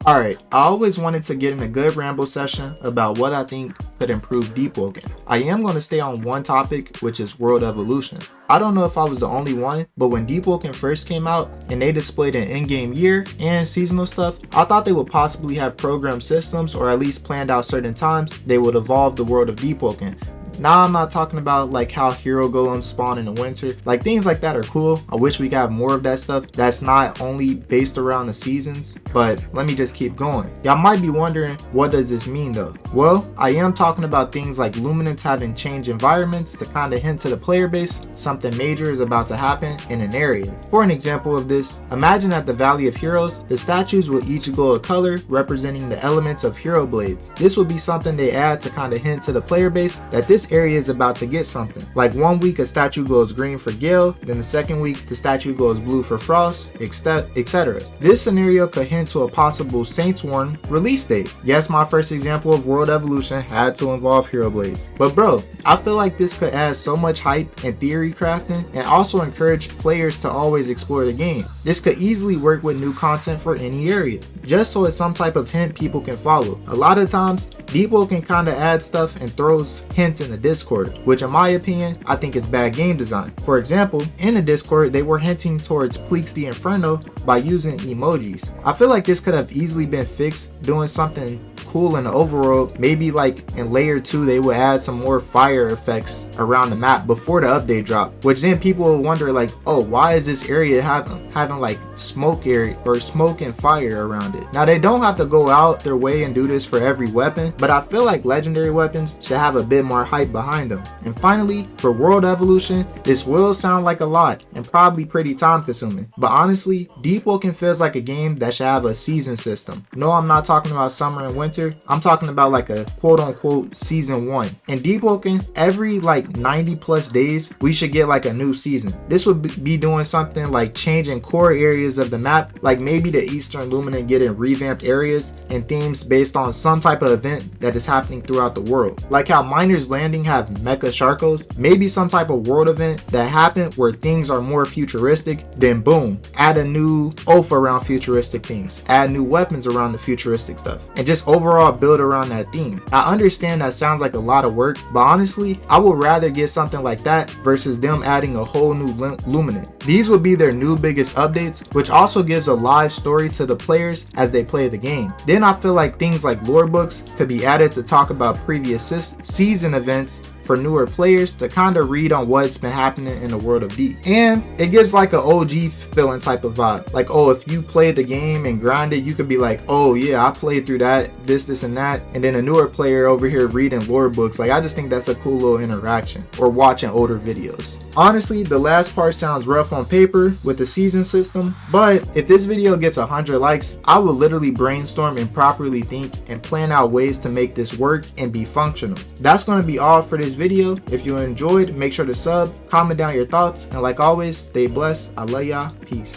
Alright, I always wanted to get in a good ramble session about what I think could improve Deepwoken. I am going to stay on one topic, which is world evolution. I don't know if I was the only one, but when Deepwoken first came out and they displayed an in-game year and seasonal stuff, I thought they would possibly have programmed systems or at least planned out certain times they would evolve the world of Deepwoken. Now I'm not talking about like how hero golems spawn in the winter. Like things like that are cool. I wish we could have more of that stuff that's not only based around the seasons, but let me just keep going. Y'all might be wondering, what does this mean though? Well, I am talking about things like luminants having changed environments to kind of hint to the player base something major is about to happen in an area. For an example of this, imagine at the Valley of Heroes, the statues will each glow a color representing the elements of hero blades. This will be something they add to kind of hint to the player base that this area is about to get something. Like one week a statue glows green for Gale, then the second week the statue glows blue for Frost, etc. This scenario could hint to a possible Saints Warn release date. Yes, my first example of world evolution had to involve hero blades. But bro, I feel like this could add so much hype and theory crafting and also encourage players to always explore the game. This could easily work with new content for any area, just so it's some type of hint people can follow. A lot of times, Deepwoken kind of adds stuff and throws hints in the Discord, which in my opinion, I think it's bad game design. For example, in the Discord, they were hinting towards Pleeks the Inferno by using emojis. I feel like this could have easily been fixed doing something cool in the overworld. Maybe like in layer 2 they would add some more fire effects around the map before the update drop, which then people will wonder like, oh, why is this area having like smoke area or smoke and fire around it? Now they don't have to go out their way and do this for every weapon, but I feel like legendary weapons should have a bit more hype behind them. And finally, for world evolution, this will sound like a lot and probably pretty time consuming, but honestly, Deepwoken feels like a game that should have a season system. No, I'm not talking about summer and winter, I'm talking about like a quote unquote season 1. In Deepwoken, every like 90 plus days, we should get like a new season. This would be doing something like changing core areas of the map, like maybe the Eastern Luminant getting revamped areas and themes based on some type of event that is happening throughout the world. Like how Miner's Landing have Mecha Sharkos, maybe some type of world event that happened where things are more futuristic, then boom, add a new oath around futuristic things, add new weapons around the futuristic stuff, and just overall build around that theme. I understand that sounds like a lot of work, but honestly, I would rather get something like that versus them adding a whole new luminant. These would be their new biggest updates, which also gives a live story to the players as they play the game. Then I feel like things like lore books could be added to talk about previous season events for newer players to kind of read on what's been happening in the world of Deep. And it gives like an OG feeling type of vibe. Like, oh, if you played the game and grinded, you could be like, oh yeah, I played through that, this and that. And then a newer player over here reading lore books. Like, I just think that's a cool little interaction, or watching older videos. Honestly, the last part sounds rough on paper with the season system, but if this video gets 100 likes, I will literally brainstorm and properly think and plan out ways to make this work and be functional. That's going to be all for this video. If you enjoyed, make sure to sub, comment down your thoughts, and like always, stay blessed. I love y'all. Peace.